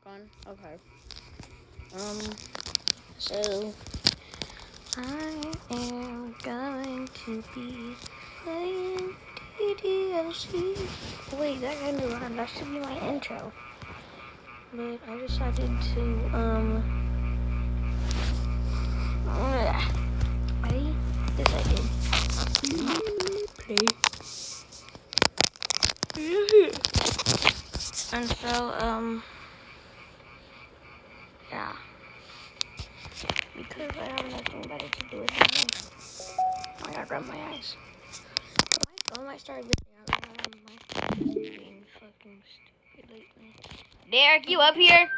on. Okay. So I am going to be playing DDLC. Wait, that kind of rhymed. That should be my intro. But I decided to ready? Yes, I did. Play. And so yeah. Because I have nothing better to do with my life. I gotta rub my eyes. My phone might start glitching out. My being fucking stupid lately. Derek, you up here?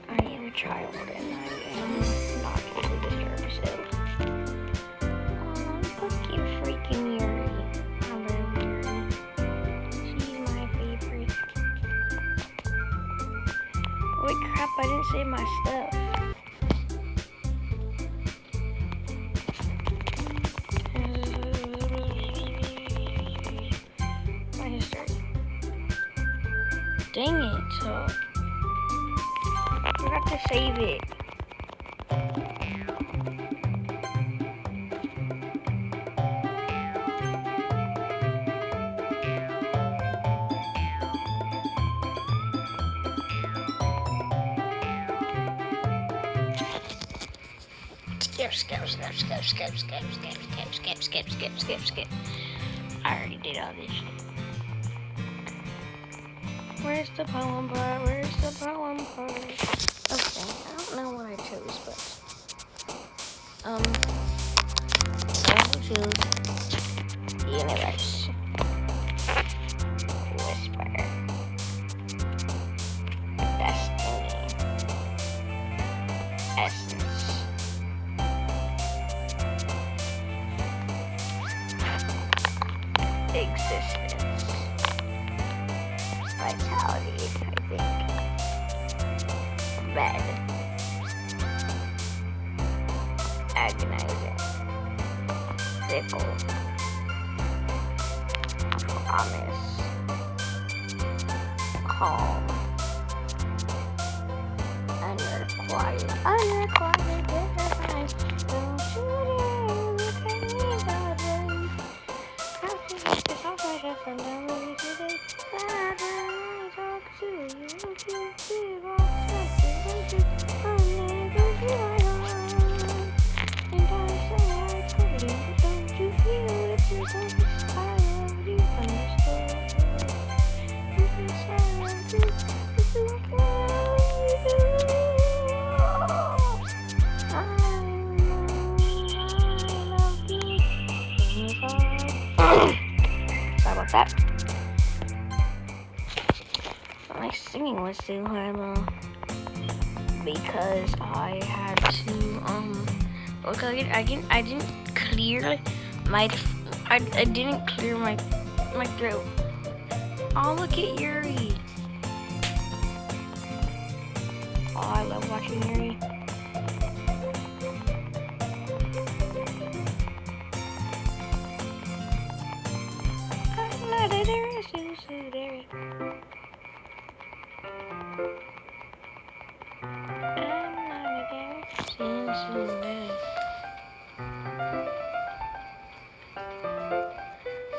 I am a child and I am not able to hear, so. Fuck you, freaking Yuri. I love Yuri. She's my favorite. Wait, crap, I didn't save my stuff. My history. Dang it. I forgot to save it. Skip. I already did all this shit. Where's the poem part? Okay, I don't know what I chose, but I will choose the universe. Whisper. Destiny. Essence. Existence. Vitality, I think. Bed. Agonizing. Fickle. Promise. Calm. Unrequited. Deadline. Don't you dare look at me that way. It's all right, I'm done with you today. I talk to you, and I say I couldn't, don't you feel it? I love you, understood. You can say I love you, if you Sorry about that. My singing was too high because I had to look. I didn't clear my throat. Oh, look at Yuri. Oh, I love watching Yuri.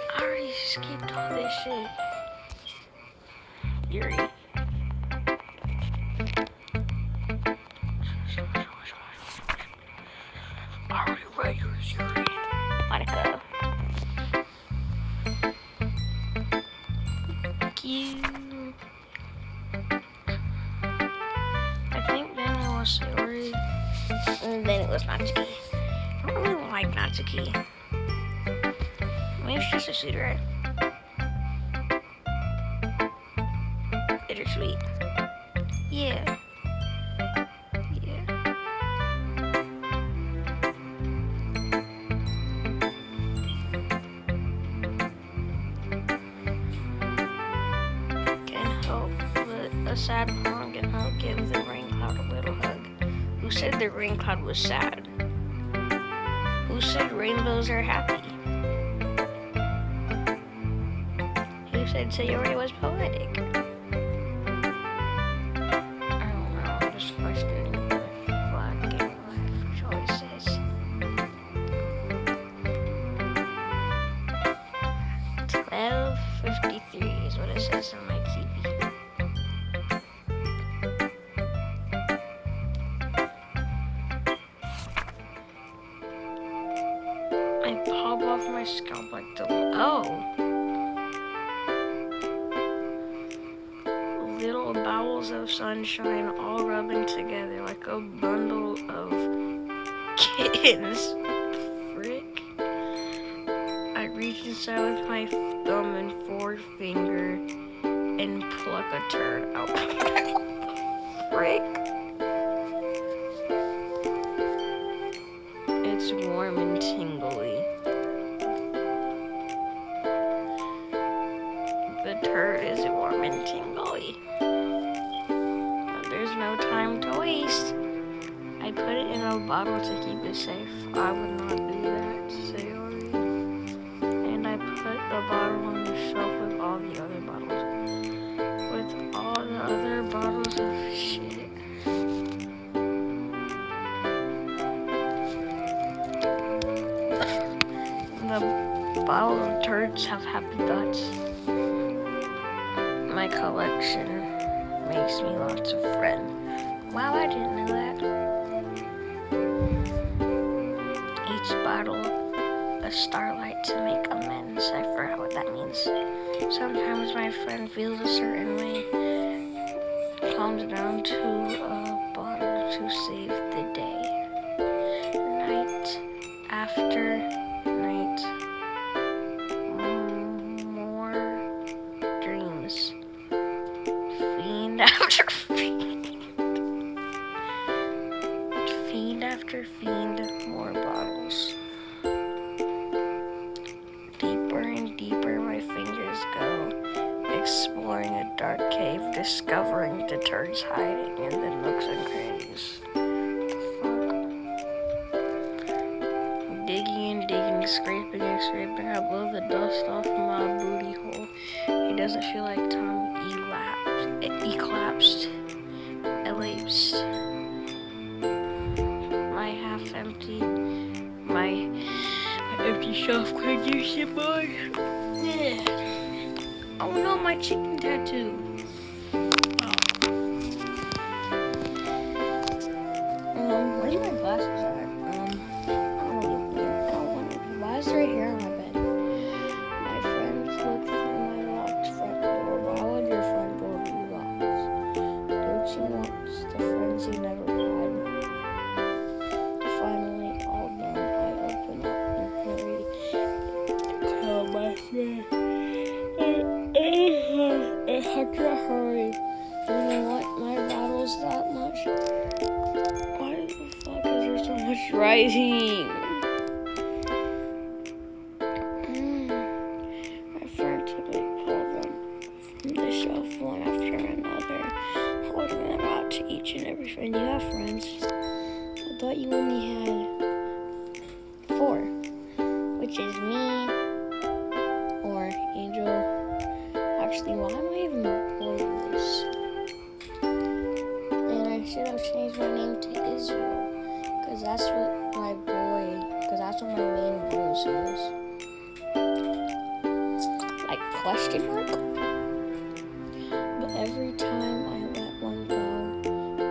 I already skipped all this shit. Yuri. Are you ready, Yuri? Monica. Cute. I think then it was Sayori. And then it was Natsuki. I don't really like Natsuki. Maybe it's just a cigarette. Bittersweet. Yeah. Can help, but a sad poem can help give the rain cloud a little hug. Who said the rain cloud was sad? Who said rainbows are happy? you said Sayori was poetic. I don't know, I'm just questioning my fucking life choices. 12:53 is what it says on my TV. I pop off my scalp like the little bowels of sunshine all rubbing together like a bundle of kittens. Frick. I reach inside with my thumb and forefinger and pluck a turd out. Frick. It's warm and tingly. The turd is warm and tingly. There's no time to waste. I put it in a bottle to keep it safe. I would not do that, Sayori. And I put the bottle on the shelf with all the other bottles. With all the other bottles of shit. The bottle of turds have happy thoughts. My collection makes me lots of friends. Wow, I didn't know that. Each bottle a starlight to make amends. I forgot what that means. Sometimes my friend feels a certain way. Calms down to a bottle to save the day. Night after night. More dreams. Fiend after fiend. Fiend after fiend, more bottles. Deeper and deeper my fingers go, exploring a dark cave, discovering the turds hiding in the nooks and crannies. Digging and digging, scraping and scraping, I blow the dust off my booty hole. It doesn't feel like time elapsed. My half empty, my empty shelf condition boy. Yeah. Oh no, my chicken tattoo. Where's my glasses at? Why is there hair on my bed? My friends look through my locked front door. Why would your front door be locked? Don't you want the friends you never had? Finally, all done, I open up and hurry. Call my friend. I have to hurry. Do you want my bottles that much? Why the fuck is there so much writing? My friend totally pulled them from the shelf one after another, holding them out to each and every friend. You have friends? I thought you only had 4, which is me or Angel. Actually, why am I even recording this? And I should have changed my name to Israel, because that's what my main boy is. Like question mark? But every time I let one go,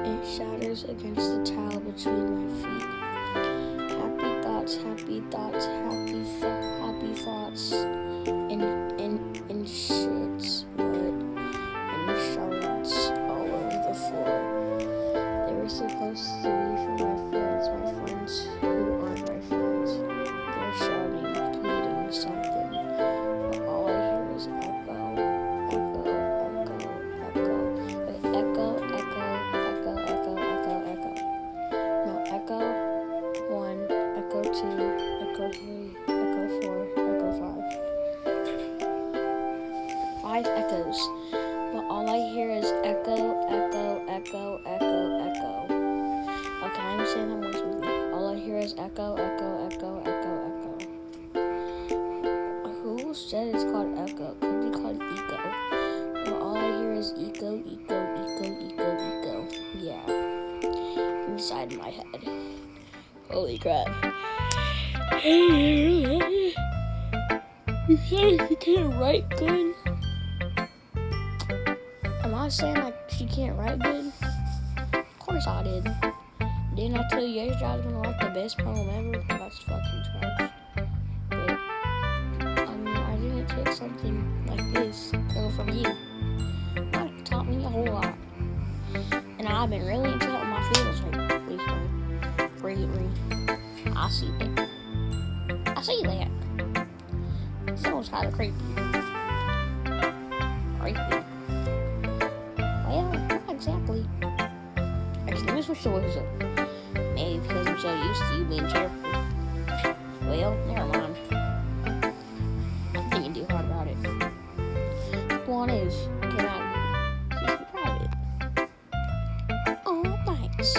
it shatters against the tile between my feet. Happy thoughts, happy thoughts, happy thoughts, and shits, mud, and shards all over the floor. They were supposed to be for my friends who aren't my friends. They're shouting, pleading something, but all I hear is echo, echo, echo, echo. Wait, echo, echo, echo, echo, echo, echo. No, echo 1, echo 2, echo 3, echo 4, echo 5. 5 echoes, but all I hear is echo, echo, echo, echo, echo. Okay, I'm saying that once with you. All I hear is echo, echo, echo, echo, echo. Who said it's called echo? Could be called eco. is eco. Yeah. Inside my head. Holy crap. You can't write good? Am I saying like she can't write good? Of course I did. Didn't I tell you yesterday I was gonna write the best poem ever? That's fucking trash. But I didn't take something like this coming from you. That taught me a whole lot. And I've been really into it with my feelings lately. I see that. It's almost kind of creepy. Well, not exactly. Actually, let me switch the words up. Maybe because I'm so used to you being cheerful. Well, never mind. I'm thinking too hard about it. One is, get out of here. Just be private. Oh, thanks.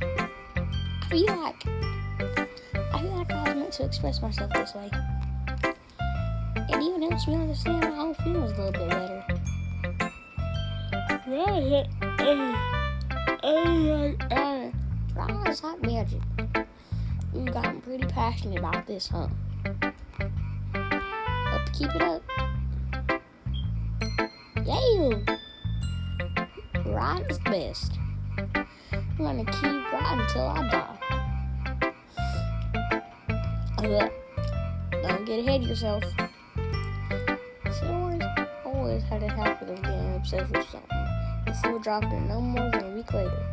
I feel like I was meant to express myself this way. It even helps me understand my own feelings a little bit better. Rise like magic. You've gotten pretty passionate about this, huh? Hope to keep it up. Yeah! Writing is the best. I'm gonna keep writing until I die. Don't get ahead of yourself. Always had a habit of getting obsessed with something before dropping it no more than a week later.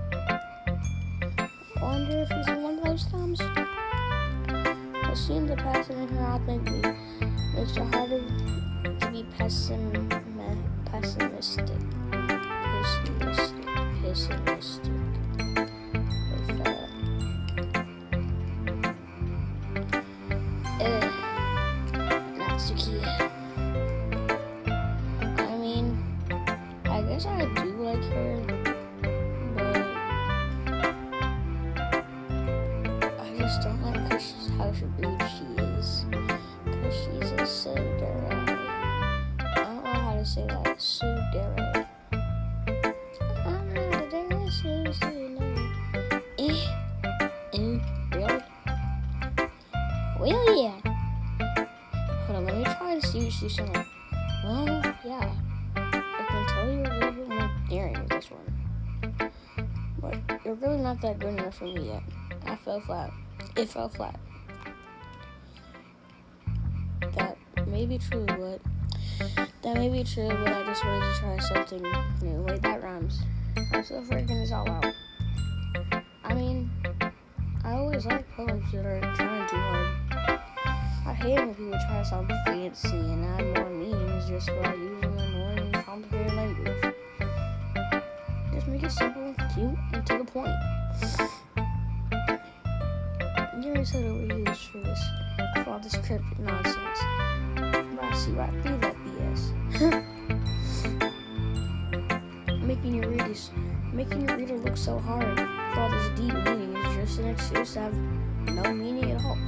Wonder if he's in one of those times? It seems the passion in her eyes makes it harder to be pessimistic. Natsuki. I mean, I guess I do like her, but I just don't like how rude she is. Because she's a tsundere. I don't know how to say that. Tsundere. I'm not a dare, Really? Well, yeah. Hold on, let me try and see what she's saying. Well, yeah. I can tell you're a little bit more daring with this one. But you're really not that good enough for me yet. I fell flat. It fell flat. That may be true, but I just wanted to try something new. Wait, that rhymes. I'm still figuring this all out. I mean, I always like poems that are trying too hard. I hate when people try something fancy and add more meanings just by using annoying, complicated language. Just make it simple, cute, and to the point. You're so overused for all this cryptic nonsense. But I see right through that BS. Making your reader look so hard for all this deep meaning is just an excuse to have no meaning at all.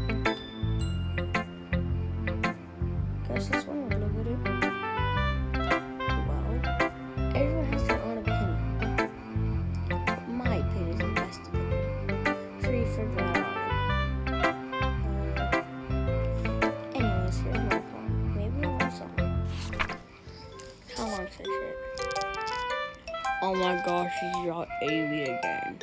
Guess that's one way to look at it. Well, everyone has their own opinion. But my opinion is the best opinion. Sure you figured that out. Anyways, here's my poem. Maybe I'll learn something. How long is this shit? Oh my gosh, she's got Amy again.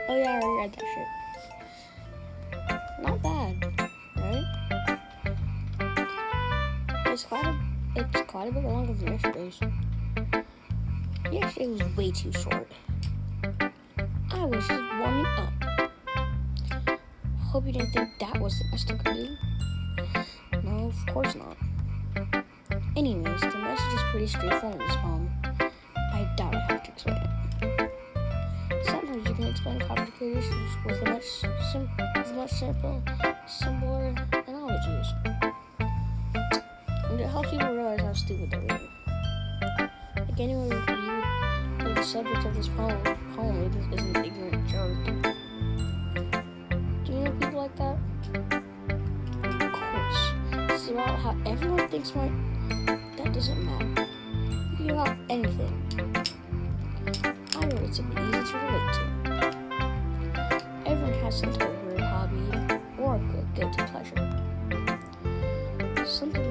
Oh yeah, I already read that shit. Not bad, right? It's quite a bit longer than yesterday's. Yesterday was way too short. I was just warming up. Hope you didn't think that was the best I could do. No, of course not. Anyways, the message is pretty straightforward in this poem. I doubt I have to explain it. Sometimes you can explain complicated issues with much simpler analogies. And it helps people realize how stupid they're being. Like anyone with you, the subject of this poem is an ignorant jerk. Do you know people like that? think smart? That doesn't matter. You can about anything. I know it's easy to relate to. Everyone has some sort of weird hobby or a guilty pleasure. Something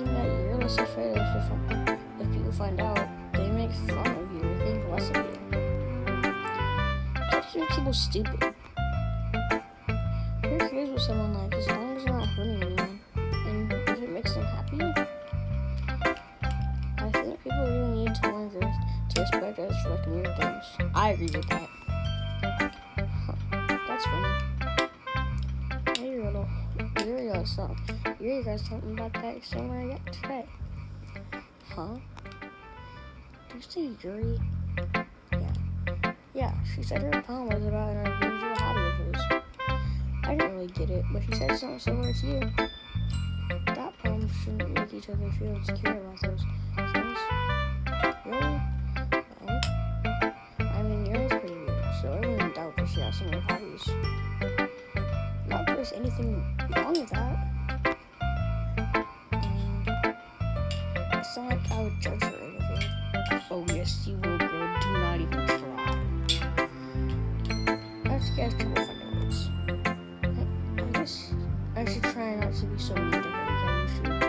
that you're less afraid of if people find out. They make fun of you or think less of you. That just makes people stupid. Who cares what someone likes as long as they're not hurting anyone? And if it makes them happy? I think people really need to learn to respect others for liking weird things. I agree with that. Huh. That's funny. Yuri got something about that somewhere yet today. Huh? Did you say Yuri? Yeah, she said her poem was about an unusual hobby of hers. I didn't really get it, but she said something similar to you. That poem shouldn't make each other feel insecure about those things. Really? No. I mean, Yuri's pretty weird, so I wouldn't doubt that she has some weird hobbies. Not that there's anything wrong with that. It's not like I would judge her or anything. Oh yes, you will, girl. Do not even try. Let's get trouble finding words. I guess I should try not to be so mean to her as I usually.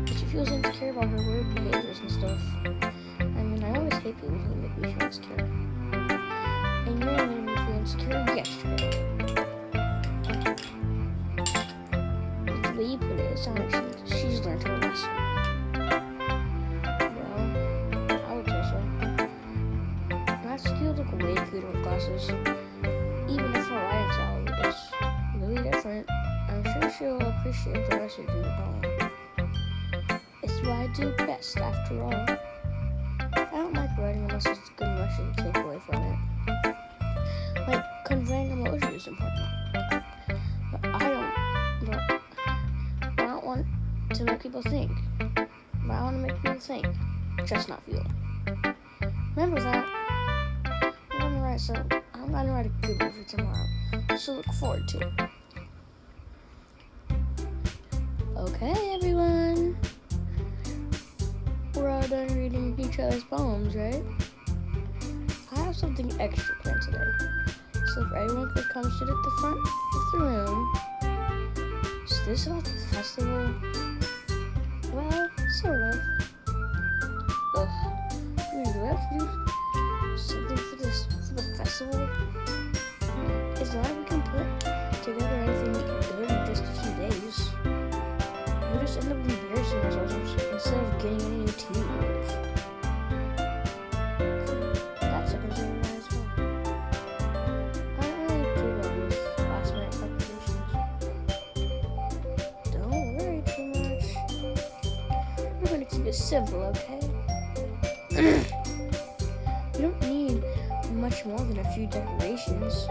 But she feels insecure about her weird behaviors and stuff. I mean, I always hate people who make me feel insecure. And you made me feel insecure yesterday. With the way you put it, it sounds like she's learned her lesson. You look way cuter with glasses. Even if her writing style is really different, I'm sure she'll appreciate the message in the poem. It's what I do best, after all. I don't like writing unless it's a good message to take away from it. Like, conveying emotion is important. But I don't want to make people think. But I want to make people think, just not feel. Remember that. So I'm gonna write a good one for tomorrow, so look forward to it. Okay, everyone, we're all done reading each other's poems, right? I have something extra planned today, so if everyone could come sit at the front of the room. Is this about the festival? Well, sort of. Ugh, do we have to do something for the festival? It's not like we can put together anything good in just a few days. We'll just end up embarrassing ourselves instead of getting any new team members. That's a concern as well. I don't really do well with last minute preparations. Don't worry too much. We're gonna keep it simple, okay? You don't need much more than a few decorations.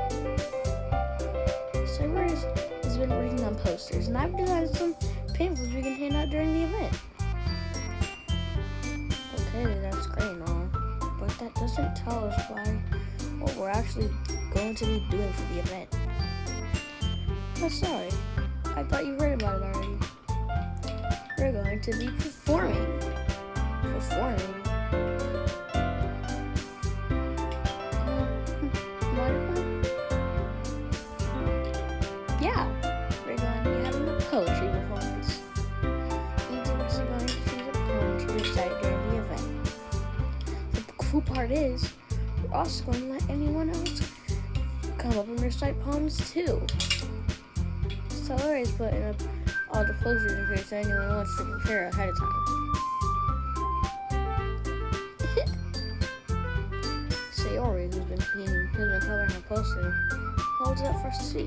Cerberus has been working on posters, and I've designed some pamphlets we can hand out during the event. Okay, that's great and all, but that doesn't tell us what we're actually going to be doing for the event. Oh, sorry. I thought you read about it already. We're going to be performing. Yeah, we're going to be having a poetry performance. Each of us are going to choose a poem to recite during the event. But the cool part is, we're also going to let anyone else come up and recite poems too. So Larry's putting up all the posters in case anyone wants to prepare ahead of time. Sayori, who's been coloring her poster, holds it up for us to see.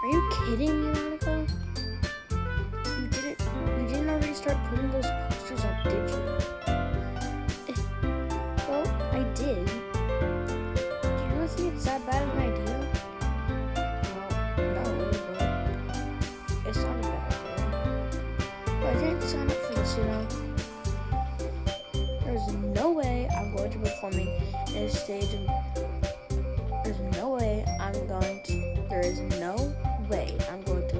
Are you kidding me, Monica? You didn't already start putting those posters up, did you? Well, I did. Do you really think it's that bad of an idea? Well, no, but it's not a bad idea. But I didn't sign up for this, you know. There's no way I'm going to be performing in a stage of... There is no way I'm going to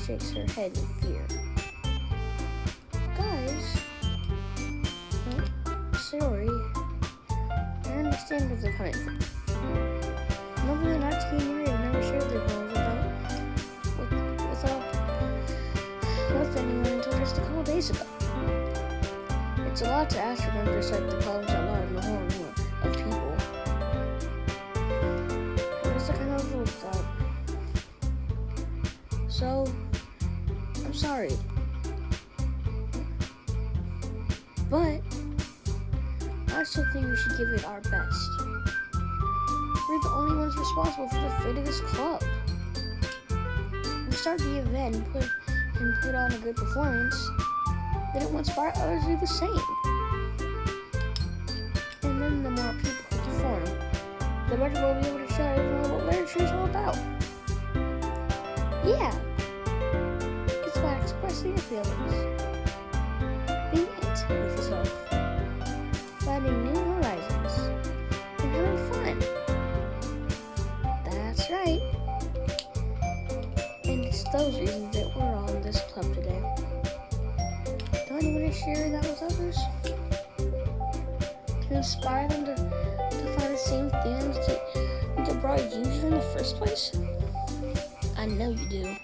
shakes her head in fear. Guys, sorry. I understand where they're coming from. Nobody in our community have never shared their poems with anyone until just a couple days ago. It's a lot to ask for them to recite the poems out loud in the whole room of people. And it's the kind of rule that. So, I'm sorry. But I still think we should give it our best. We're the only ones responsible for the fate of this club. If we start the event and put on a good performance, then it will inspire others to do the same. And then the more people who perform, the better we'll be able to show everyone what literature is all about. Yeah, it's about expressing your feelings, being intimate with yourself, finding new horizons, and having fun. That's right. And it's those reasons that we're on this club today. Don't you want to share that with others? To inspire them to find the same things that brought you here in the first place? I know you do.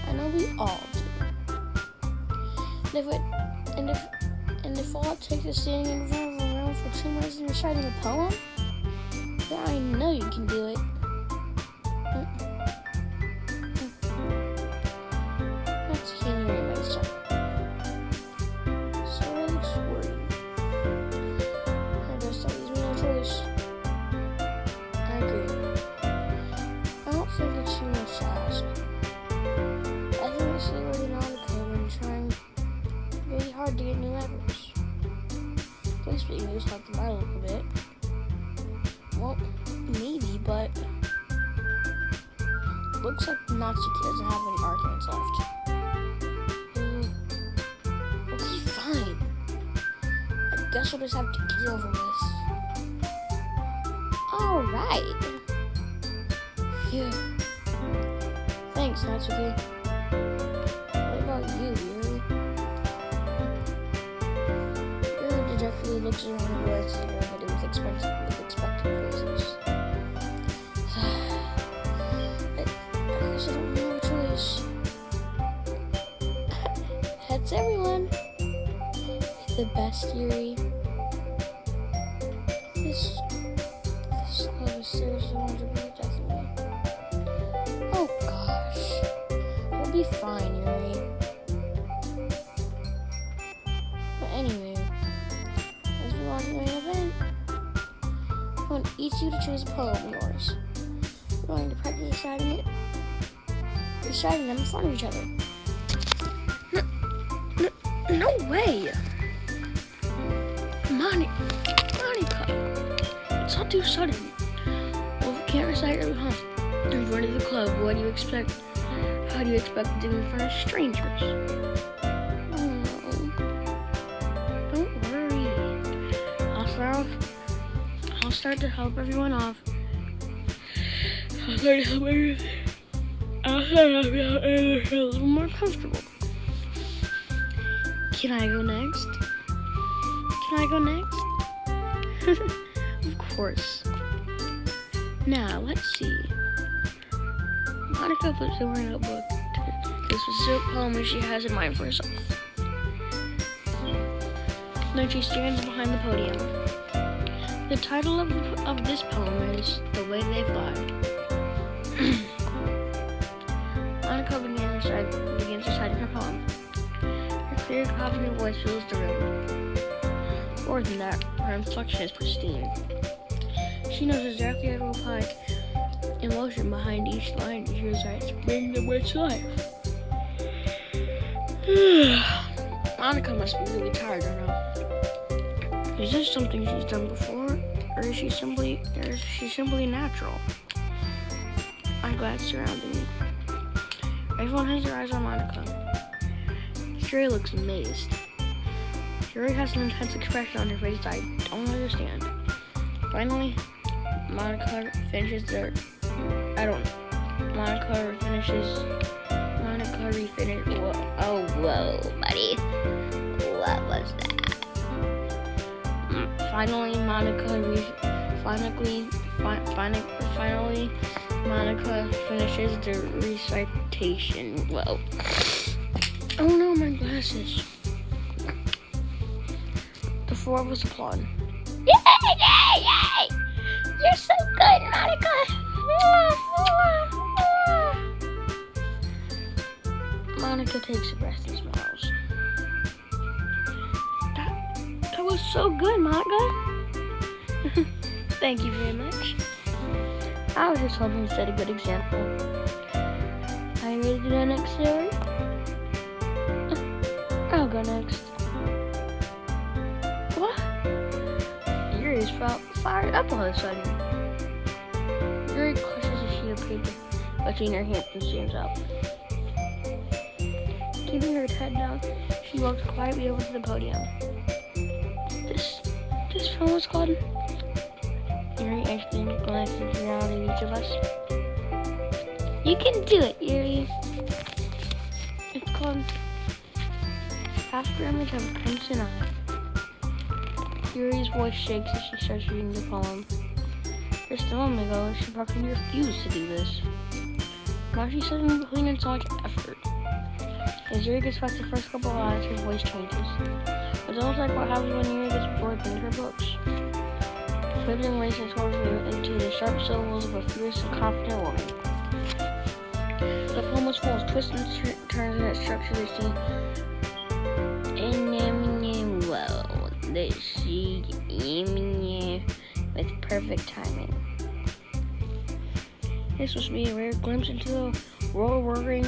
I know we all do. And if all it takes is standing in front of a room for 2 minutes and reciting a poem, then I know you can do it. That's Henry Mason. So I looks worried. I guess that leaves me no choice. I agree. I don't think it's too much to ask. I think we see where the Nautica and trying really hard to get new members. At least we can use like the Bible a bit. Well, maybe, but looks like the Nazi kid doesn't have any arguments left. Okay, fine. I guess we'll just have to get over this. Alright. Phew. Thanks, Natsuki. What about you, Yuri? Yuri dejectedly looks around and realizes everybody with expectant faces. I guess I don't have a choice. That's everyone. The best, Yuri. This club is seriously going to be death of me. Oh gosh. We'll be fine, Yuri. But anyway, as we want to the main event, I want each of you to choose a poem of yours. We're going to practice reciting them in front of each other. No way! Monica, it's not too sudden. Well, if you can't recite in front of the club, what do you expect? How do you expect to do in front of strangers? Don't worry. I'll start to help everyone off. I'll start to help you out a little more comfortable. Can I go next? Of course. Now, let's see. Monica puts in her notebook the specific poem she has in mind for herself. Then she stands behind the podium. The title of this poem is The Way They Fly. Monica begins reciting her poem. Her clear, confident voice fills the room. More than that, her inflection is pristine. She knows exactly how to apply emotion behind each line she recites, bringing the words to life. Monica must be really tired right now. Is this something she's done before, or is she simply natural? I'm glad surrounding me. Everyone has their eyes on Monica. Yuri looks amazed. Yuri has an intense expression on her face that I don't understand. Finally, Monica finishes Monica refinishes. Oh, whoa, buddy. What was that? Finally, Monica finishes the recitation. Whoa. Oh no, my glasses. The four of us applaud. Yay! You're so good, Monica! Monica takes a breath and smiles. That was so good, Monica. Thank you very much. I was just hoping to set a good example. Are you ready to go next, Sarah? I'll go next. What? Yuri is fired up all of a sudden. Yuri crushes a sheet of paper between her hands and stands up. Keeping her head down, she walks quietly over to the podium. This film was called... Yuri actually glances around at each of us. You can do it, Yuri. It's called After Image of a Crimson Eye. Yuri's voice shakes as she starts reading the poem. Just a moment ago, she practically refused to do this. Now she suddenly putting in so much effort. As Yuri gets past the first couple of lines, her voice changes. It's almost like what happens when Yuri gets bored in her books. Quibbling races towards her into the sharp syllables of a fierce and confident woman. The poem was full of twists and turns in its structure to see. With perfect timing. This was to be a rare glimpse into the whirling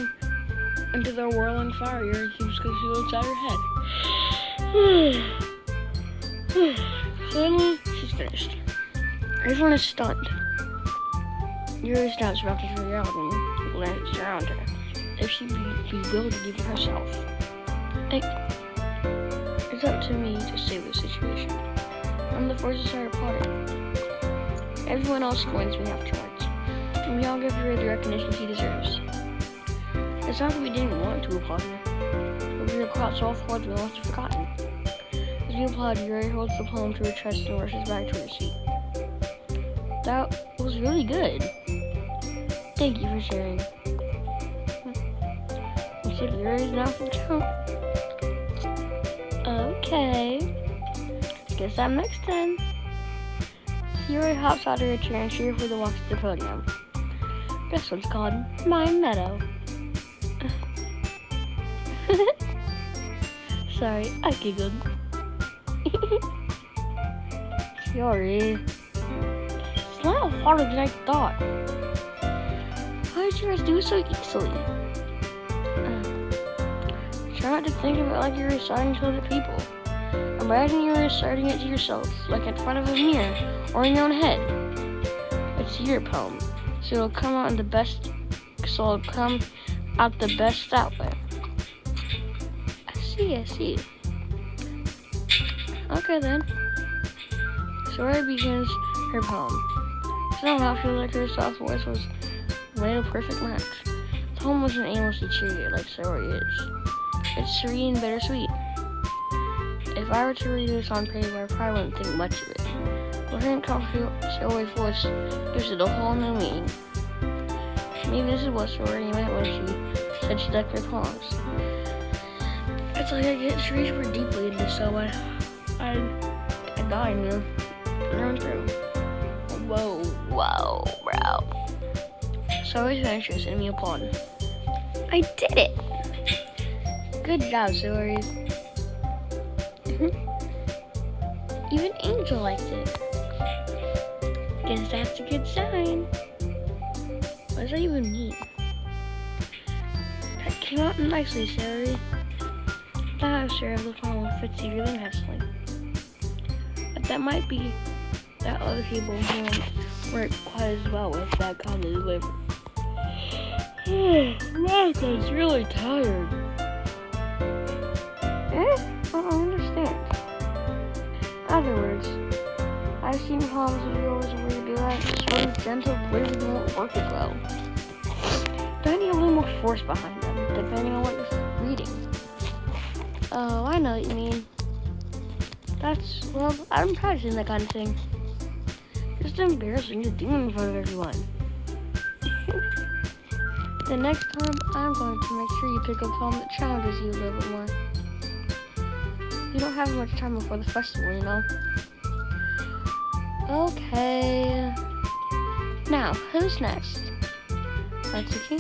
fire Yuri keeps concealed inside her head. Finally, she's finished. Everyone is stunned. Yuri stops about to figure out and glances around her, if she'd be bewildered even herself. It's up to me to save the situation. I'm the first to start applauding. Everyone else joins me afterwards, and we all give her the recognition she deserves. It's not that we didn't want to applaud her, but we were caught so off guard we almost had forgotten. As we applaud, Yuri holds the poem to her chest and rushes back to her seat. That was really good. Thank you for sharing. Except Yuri's not for count. Okay. Guess I'm next then. Yuri hops out of her chair and cheerfully walks to the podium. This one's called My Meadow. Sorry, I giggled. Yuri. It's a lot harder than I thought. How did you guys do it so easily? Try not to think of it like you're reciting to other people. Imagine you're reciting it to yourself, like in front of a mirror or in your own head. It's your poem, so it'll come out the best that way. I see. Okay then. Sora begins her poem. Somehow it feels like her soft voice was made a perfect match. The poem wasn't aimlessly cheery like Sora is. It's serene and bittersweet. If I were to read this on paper, I probably wouldn't think much of it. But hearing Sora's voice gives it a whole new meaning. Maybe this is what Sora meant when she said she liked her poems. It's like I get super deeply into someone. I die through and through. Whoa, bro. Sora's finishes and me applaud. I did it! Good job, Sora. Even Angel liked it. Guess that's a good sign. What does that even mean? That came out nicely, Sora. That Sarah the poem fits you really nicely. But that might be that other people who weren't quite as well with that kind of delivery. Monica's really tired. I don't understand. In other words, I've seen poems of yours where you do that sort of gentle delivery won't work as well. Do I need a little more force behind them, depending on what you're reading? Oh, I know what you mean. Well, I'm practicing that kind of thing. Just embarrassing to do in front of everyone. The next time, I'm going to make sure you pick a poem that challenges you a little bit more. You don't have much time before the festival, you know? Okay. Now, who's next? Natsuki?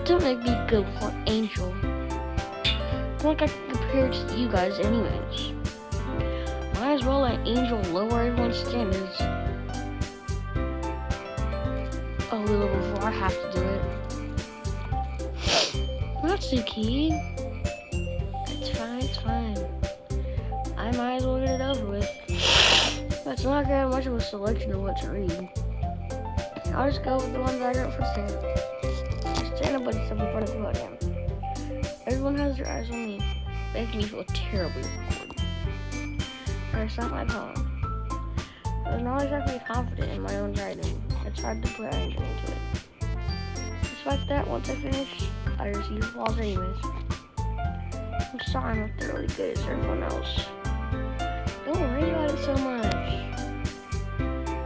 Don't make me go for Angel. I don't like I can compare it to you guys anyways. Might as well let Angel lower everyone's standards. A little before I have to do it. Natsuki. It's fine. I might as well get it over with. But it's not gonna have much of a selection of what to read. I'll just go with the ones I got for stand. Just stand up and step in front of the podium. Everyone has their eyes on me, making me feel terribly awkward. I start my poem. I'm not exactly confident in my own writing. It's hard to put anything into it. Despite that, once I finish, I receive applause anyways. I'm sorry I'm not thoroughly good as everyone else. Don't worry about it so much.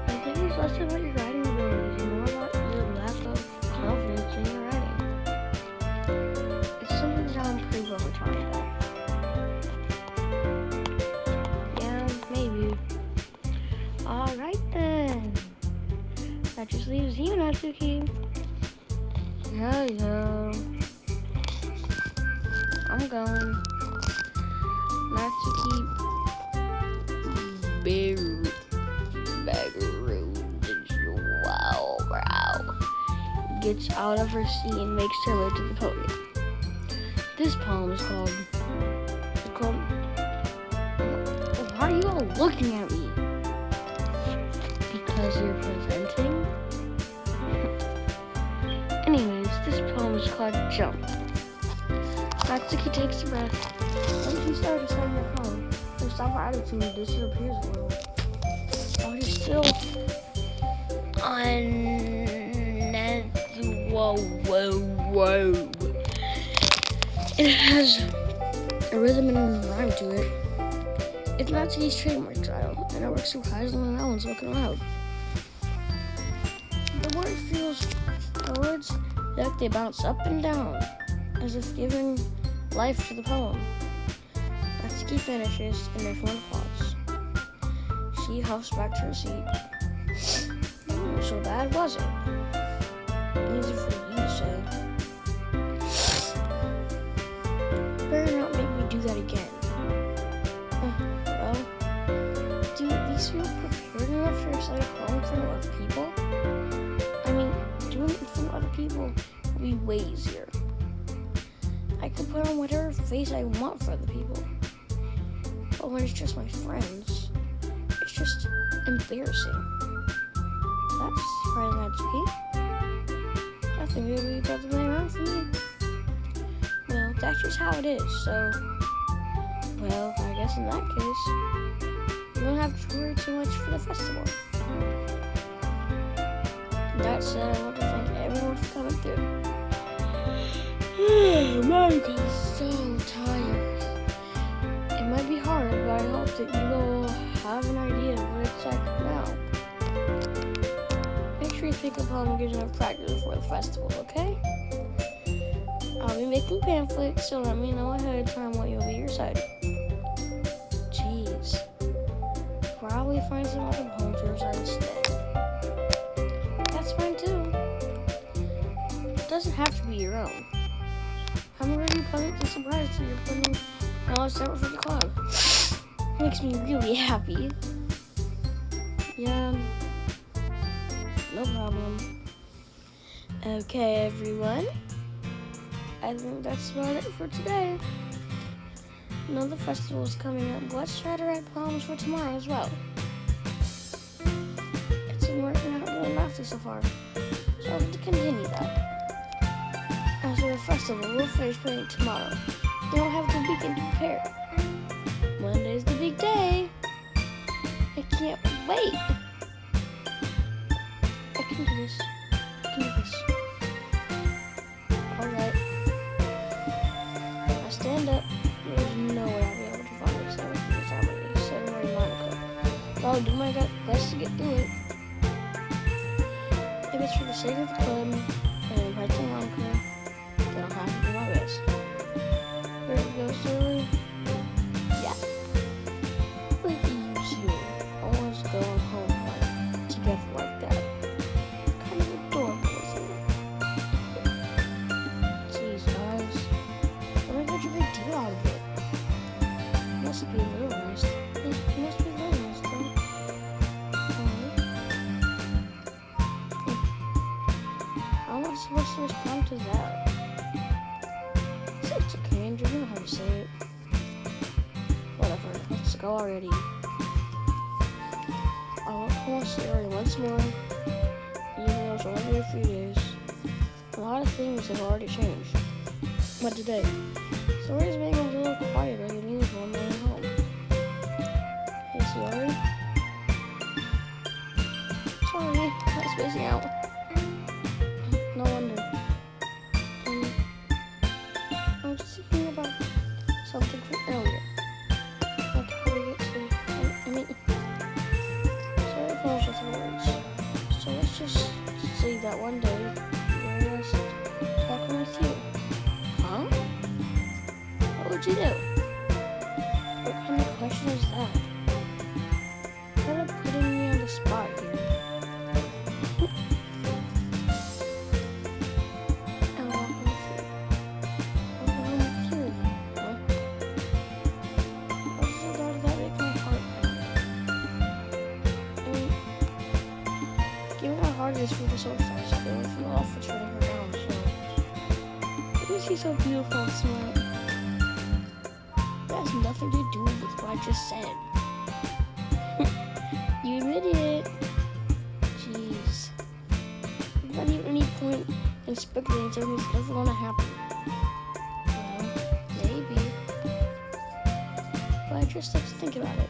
I think it's less about your writing abilities and more about your lack of confidence in your writing. It's something that I'll improve over time, though. Yeah, maybe. Alright then. That just leaves you, Natsuki. Yo. I'm going. Natsuki gets out of her seat and makes her way to the podium. This poem is called. Why are you all looking at me? Because you're presenting? Anyways, this poem is called Jump. Natsuki takes a breath. Once you start to your poem, your sour attitude disappears a little. While you're still whoa. It has a rhythm and rhyme to it. It's Natsuki's trademark style, and it works surprisingly well when spoken aloud. The words feel like they bounce up and down, as if giving life to the poem. Natsuki finishes, and everyone applauds. She huffs back to her seat. So bad was it? Easy for you to say. Better not make me do that again. Well, do you at least feel prepared enough to recite a poem in front of other people? I mean, doing it in front of other people will be way easier. I can put on whatever face I want for other people. But when it's just my friends, it's just embarrassing. That's right, Natsuki. I think it would be better than around for me. Well, that's just how it is, so... Well, I guess in that case, you don't have to worry too much for the festival. That said, I want to thank everyone for coming through. Man, I'm so tired. It might be hard, but I hope that you will have an idea of what it's like now. Make sure you pick a poem and get enough practice before the festival, okay? I'll be making pamphlets, so let me know ahead of time what you'll be reciting. Jeez. Probably find some other poems to recite instead. That's fine too. It doesn't have to be your own. I'm already pleasantly surprised that you're putting all this effort for the club. Makes me really happy. Yeah. No problem. Okay, everyone. I think that's about it for today. Another festival is coming up. Let's try to write poems for tomorrow as well. It's been working out really nicely so far, so I'll have to continue that. As for the festival, we'll finish playing tomorrow. Then we'll have the weekend to prepare. Monday's the big day. I can't wait. I can do this. I'll do my best to get through it. If it's for the sake of the club and Pets and Lawn Care, then I'll have to do my best. Where it goes slowly? Yeah. Like you two always going home like together like that. Kind of adorable, isn't it? Jeez, guys. Don't make such a big deal out of it. It must be a little nice. It must be a little nice, though. How am I supposed to respond to that? It's okay, Andrew. You know how to say it. Whatever. Let's go already. I won't call Siri once more. Even though it's only been a few days. A lot of things have already changed. But today, Siri's being a little quieter than usual on my way home. Hey, Siri. Sorry, I was spacing out. No wonder. I was thinking about something from earlier. Like how we get to, sorry, finish with words. So let's just say that one day you were just talking with you. Huh? What would you do? What kind of question is that? Kind of putting me on the spot here. This for the soul stars, so they feel awful turning her down, so because she's so beautiful and smart. That has nothing to do with what I just said. You admitted it. Jeez. There's not even any point in speculating something's ever gonna happen. Well, maybe. But I just have to think about it.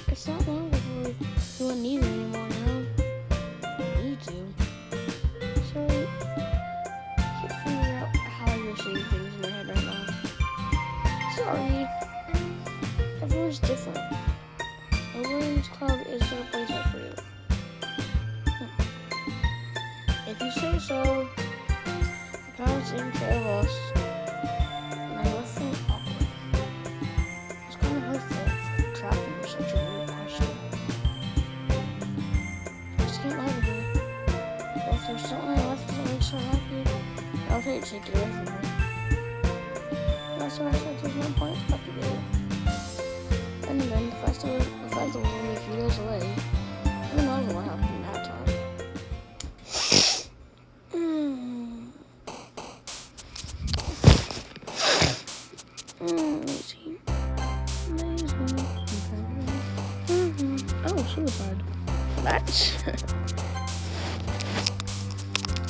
It's not long before we won't need it anymore, you know? So, I can't figure out how you're seeing things in your head right now. Sorry. Everyone's different. Everyone's club is the replacement for you. If you say so, the parents taking care of us, and I left them awkward. It's kind of hurtful for trapping with such a weird question. I just can't lie to you. If there's something left that makes her happy, I'll try to take it away from her. That's why I said there's no point in talking to it. And then the festival was only a few days away. Who knows what happened in that time? Let's see. Oh, suicide.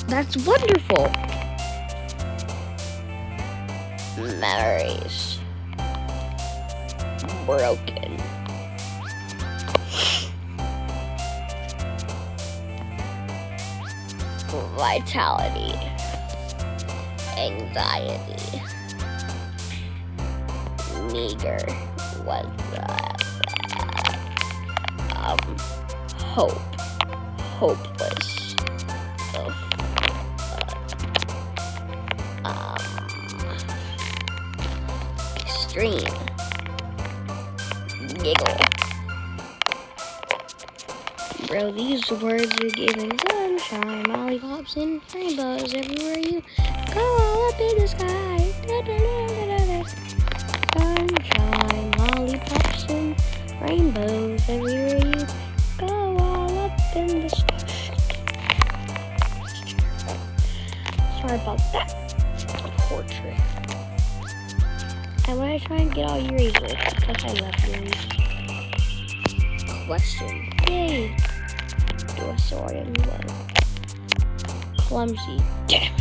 That's wonderful. Memories broken. Vitality. Anxiety. Meager was hope. Hopeless. Extreme. Giggle. Bro, these words are giving sunshine, lollipops, and rainbows everywhere you go, all up in the sky. Da, da, da, da, da. Sunshine, lollipops, and rainbows everywhere you go, all up in the sky. Sorry about that. Portrait. And when I try and get all your erasers, because I love yours. Question. Yay! Do a sword and love. Clumsy. Damn it.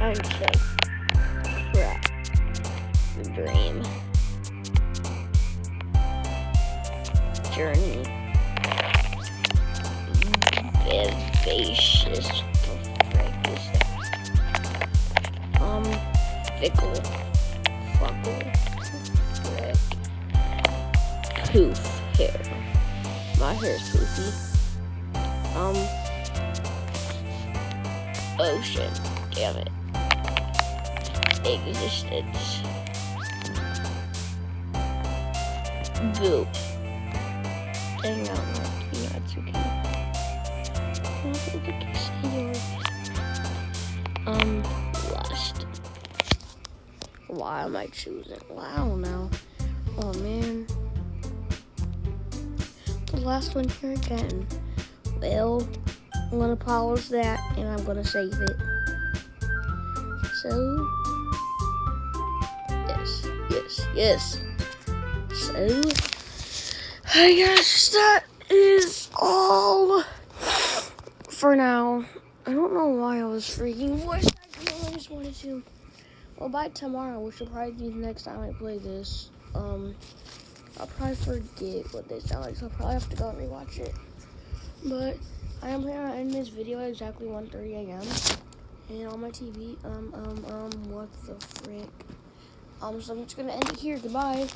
Unsafe. Crap. The dream. Journey. Vivacious. Fickle. Fuckle. Frick. poof hair. My hair is poofy. Ocean. Damn it. Existence. Goop. Dang out, Natsuki. Lust. Why am I choosing? Well, I don't know. Oh man. The last one here again. Well, I'm gonna pause that and I'm gonna save it. So, yes. So, I guess that is all for now. I don't know why I was freaking voice acting. I just wanted to. Well, by tomorrow, which will probably be the next time I play this, I'll probably forget what they sound like, so I'll probably have to go and rewatch it. But I am planning on ending this video at exactly 1:30 a.m. And on my TV, what the frick? So I'm just gonna end it here. Goodbye.